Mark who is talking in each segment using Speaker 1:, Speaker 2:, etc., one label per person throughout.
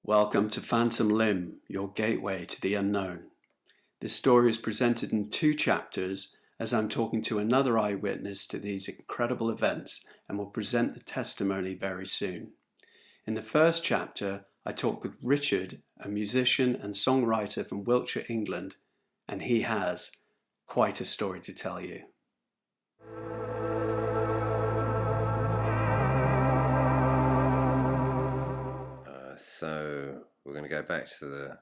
Speaker 1: Welcome to Phantom Limb, your gateway to the unknown. This story is presented in 2 chapters as I'm talking to another eyewitness to these incredible events and will present the testimony very soon. In the first chapter, I talk with Richard, a musician and songwriter from Wiltshire, England, and he has quite a story to tell you.
Speaker 2: So we're going to go back to the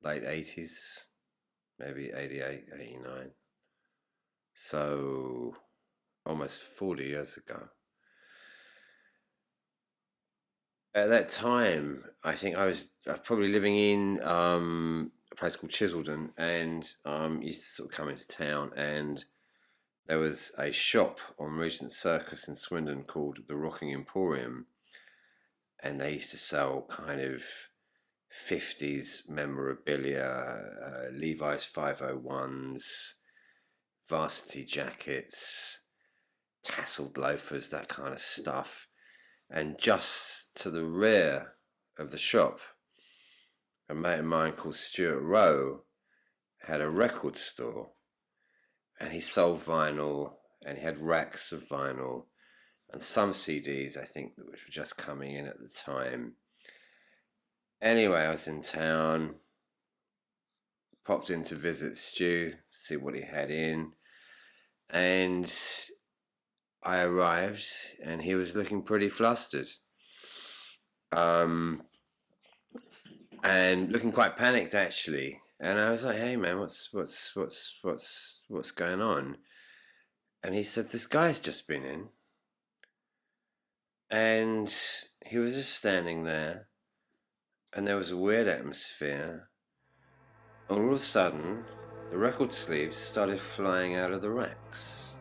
Speaker 2: late 80s, maybe 88, 89. So almost 40 years ago. At that time, I think I was probably living in a place called Chiseldon, and used to sort of come into town, and there was a shop on Regent Circus in Swindon called the Rocking Emporium. And they used to sell kind of 50s memorabilia, Levi's 501s, varsity jackets, tasseled loafers, that kind of stuff. And just to the rear of the shop, a mate of mine called Stuart Rowe had a record store. And he sold vinyl, and he had racks of vinyl. And some CDs, I think, which were just coming in at the time. Anyway, I was in town, popped in to visit Stu, see what he had in. And I arrived, and he was looking pretty flustered. And looking quite panicked, actually. And I was like, "Hey, man, what's going on?" And he said, "This guy's just been in." And he was just standing there, and there was a weird atmosphere. And all of a sudden, the record sleeves started flying out of the racks.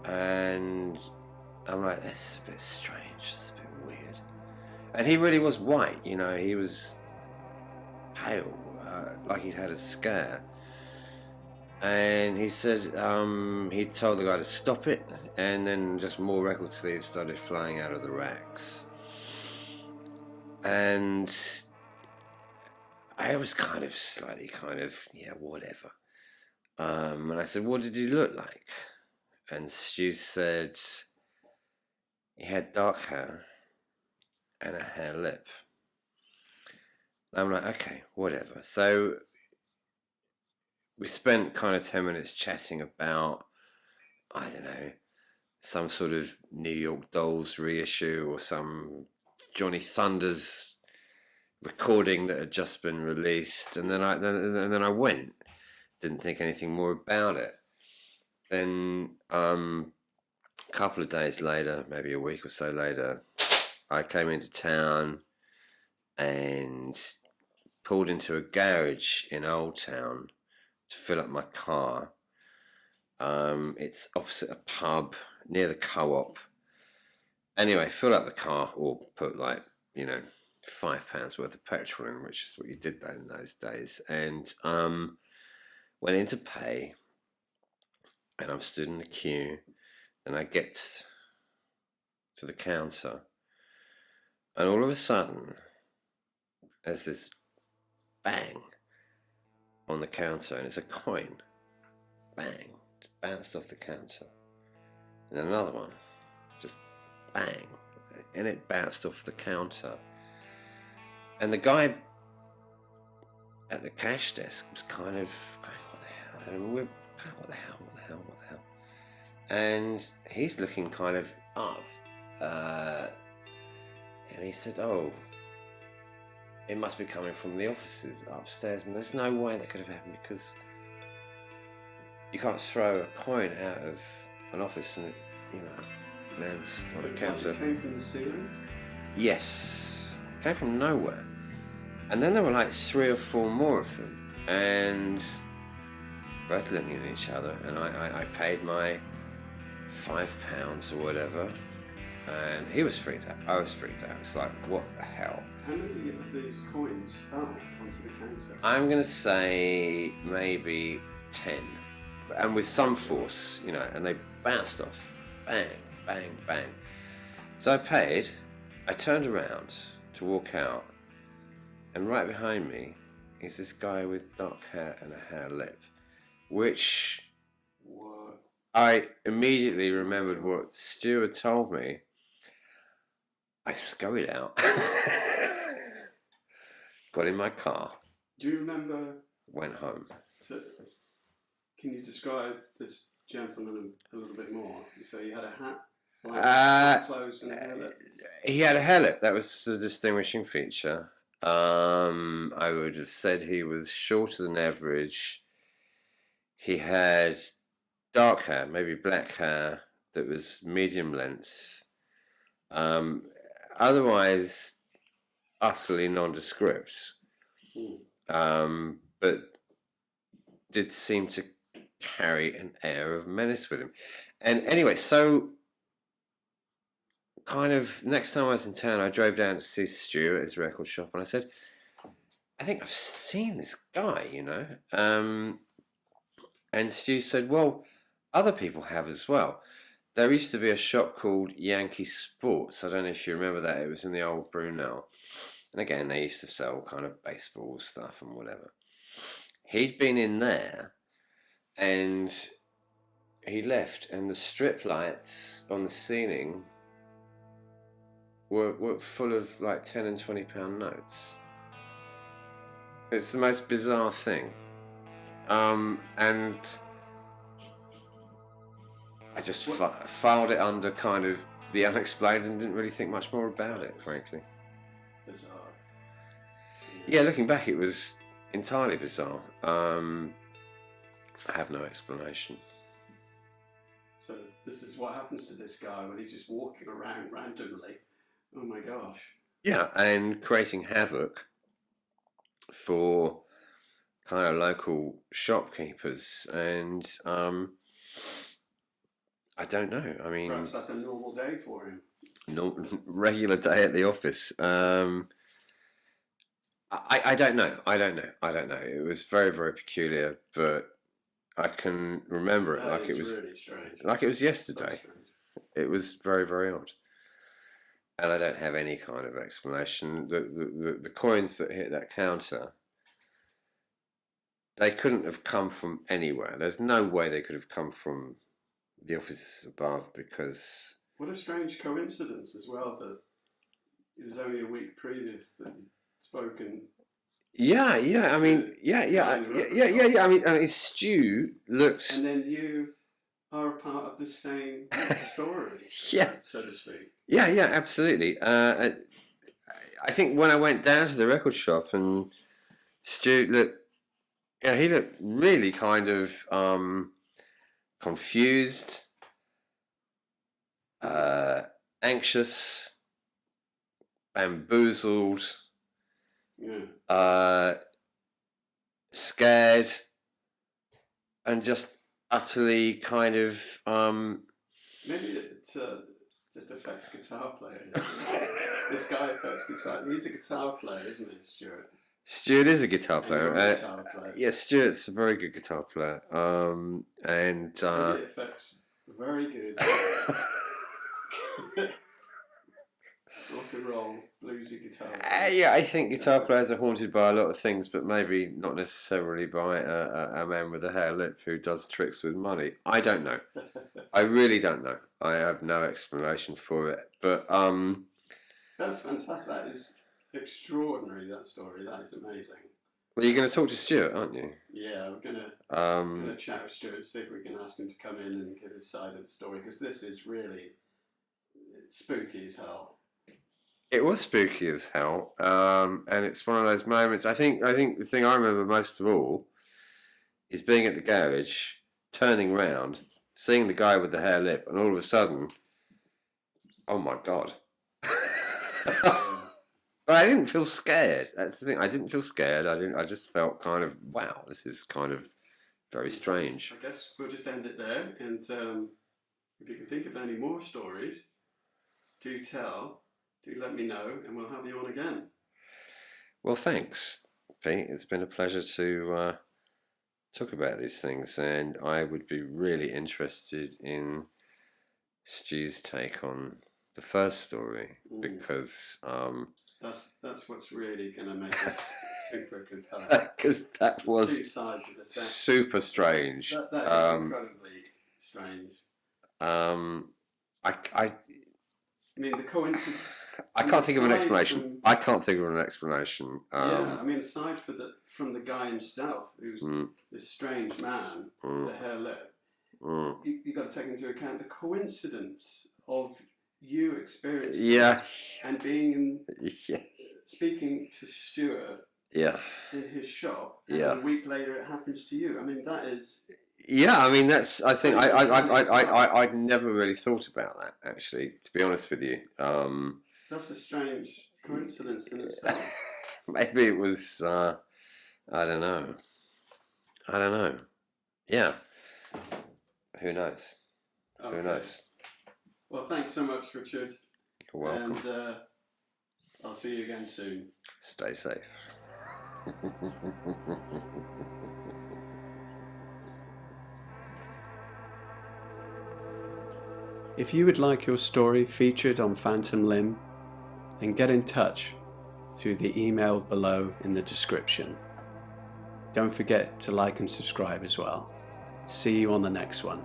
Speaker 2: And I'm like, that's a bit strange, that's a bit weird. And he really was white, you know, he was pale, like he'd had a scare. And he said he told the guy to stop it, and then just more record sleeves started flying out of the racks. And I was slightly yeah, whatever. And I said, "What did he look like?" And Stu said he had dark hair and a hair lip. And I'm like, okay, whatever. So we spent kind of 10 minutes chatting about, I don't know, some sort of New York Dolls reissue or some Johnny Thunders recording that had just been released. And then I went, didn't think anything more about it. Then a couple of days later, maybe a week or so later, I came into town and pulled into a garage in Old Town to fill up my car. It's opposite a pub near the co-op. Anyway, fill up the car, or put £5 worth of petrol in, which is what you did in those days. And went in to pay, and I'm stood in the queue. And I get to the counter, and all of a sudden, there's this bang on the counter, and it's a coin. Bang. Just bounced off the counter. And then another one. Just bang. And it bounced off the counter. And the guy at the cash desk was kind of going, "What the hell?" And we're kind of, what the hell? And he's looking kind of up. And he said, "Oh, it must be coming from the offices upstairs." And there's no way that could have happened, because you can't throw a coin out of an office and it, lands on a counter.
Speaker 1: It came from the ceiling?
Speaker 2: Yes. It came from nowhere. And then there were like 3 or 4 more of them. And both looking at each other. And I paid my £5 or whatever. And he was freaked out. I was freaked out. It's like, what the hell?
Speaker 1: How many of these coins fell onto the counter?
Speaker 2: I'm going to say maybe 10. And with some force, and they bounced off. Bang, bang, bang. So I paid. I turned around to walk out, and right behind me is this guy with dark hair and a hair lip, which
Speaker 1: What?
Speaker 2: I immediately remembered what Stu had told me. I scurried out, got in my car,
Speaker 1: Do you remember?
Speaker 2: went home.
Speaker 1: So, can you describe this gentleman a little bit more? So he had a hat, like clothes, and a hair lip.
Speaker 2: He had a hair lip. That was the distinguishing feature. I would have said he was shorter than average. He had dark hair, maybe black hair, that was medium length. Otherwise, utterly nondescript. But did seem to carry an air of menace with him. And anyway, so kind of next time I was in town, I drove down to see Stu at his record shop, and I said, I think I've seen this guy, you know. And Stu said, well, other people have as well. There used to be a shop called Yankee Sports. I don't know if you remember that. It was in the old Brunel. And again, they used to sell kind of baseball stuff and whatever. He'd been in there, and he left, and the strip lights on the ceiling were full of like 10 and 20 pound notes. It's the most bizarre thing. And I just filed it under kind of the unexplained and didn't really think much more about it, frankly.
Speaker 1: Bizarre.
Speaker 2: Yeah, looking back, it was entirely bizarre. I have no explanation.
Speaker 1: So this is what happens to this guy when he's just walking around randomly. Oh my gosh.
Speaker 2: Yeah, and creating havoc for kind of local shopkeepers, and I don't know. I mean,
Speaker 1: perhaps that's a normal day for him.
Speaker 2: No, regular day at the office. I don't know. I don't know. It was very, very peculiar, but I can remember it
Speaker 1: That
Speaker 2: like
Speaker 1: is
Speaker 2: it was
Speaker 1: really strange.
Speaker 2: like it was
Speaker 1: So
Speaker 2: yesterday.
Speaker 1: strange.
Speaker 2: It was very, very odd. And I don't have any kind of explanation. The coins that hit that counter, they couldn't have come from anywhere. There's no way they could have come from the offices above, because...
Speaker 1: What a strange coincidence as well that it was only a week previous that you'd spoken.
Speaker 2: Yeah. I mean, yeah. I mean, Stu looks...
Speaker 1: And then you are a part of the same story,
Speaker 2: Yeah.
Speaker 1: so to speak.
Speaker 2: Yeah, absolutely. I think when I went down to the record shop and Stu looked... Yeah, he looked really kind of confused, anxious, bamboozled, scared, and just utterly kind of...
Speaker 1: Maybe it just affects guitar players. This guy affects guitar. He's a guitar player, isn't he, Stuart?
Speaker 2: Stuart is a guitar player.
Speaker 1: Guitar player.
Speaker 2: Yeah, Stuart's a very good guitar player. And
Speaker 1: maybe it affects very good rock and roll, bluesy guitar.
Speaker 2: Yeah, I think guitar players are haunted by a lot of things, but maybe not necessarily by a man with a hair lip who does tricks with money. I don't know. I really don't know. I have no explanation for it. But
Speaker 1: that's fantastic. That is extraordinary. That story. That is amazing.
Speaker 2: Well, you're going to talk to Stuart, aren't you?
Speaker 1: Yeah, we're gonna chat with Stuart, see if we can ask him to come in and give his side of the story, because this is really spooky as hell.
Speaker 2: It was spooky as hell, and it's one of those moments. I think the thing I remember most of all is being at the garage, turning round, seeing the guy with the hair lip, and all of a sudden, oh my god! But I didn't feel scared. That's the thing. I didn't feel scared. I just felt kind of, wow, this is kind of very strange.
Speaker 1: I guess we'll just end it there, and if you can think of any more stories, do tell. Do let me know, and we'll have you on again.
Speaker 2: Well, thanks, Pete. It's been a pleasure to talk about these things, and I would be really interested in Stu's take on the first story because
Speaker 1: that's what's really going to make it super compelling.
Speaker 2: Because that was
Speaker 1: two sides of the
Speaker 2: super strange.
Speaker 1: That is incredibly strange.
Speaker 2: I
Speaker 1: mean, the coincidence.
Speaker 2: I can't think of an explanation. I can't think of an explanation.
Speaker 1: Yeah, I mean, aside from the guy himself, who's this strange man, with the hair lip, you got to take into account the coincidence of you experiencing and being in speaking to Stuart in his shop, and a week later it happens to you. I mean, that is.
Speaker 2: Yeah, I mean that's. I think I'd never really thought about that actually. To be honest with you,
Speaker 1: that's a strange coincidence in itself.
Speaker 2: Maybe it was. I don't know. Yeah. Who knows? Okay. Who knows?
Speaker 1: Well, thanks so much, Richard.
Speaker 2: You're welcome.
Speaker 1: And I'll see you again soon.
Speaker 2: Stay safe.
Speaker 1: If you would like your story featured on Phantom Limb, then get in touch through the email below in the description. Don't forget to like and subscribe as well. See you on the next one.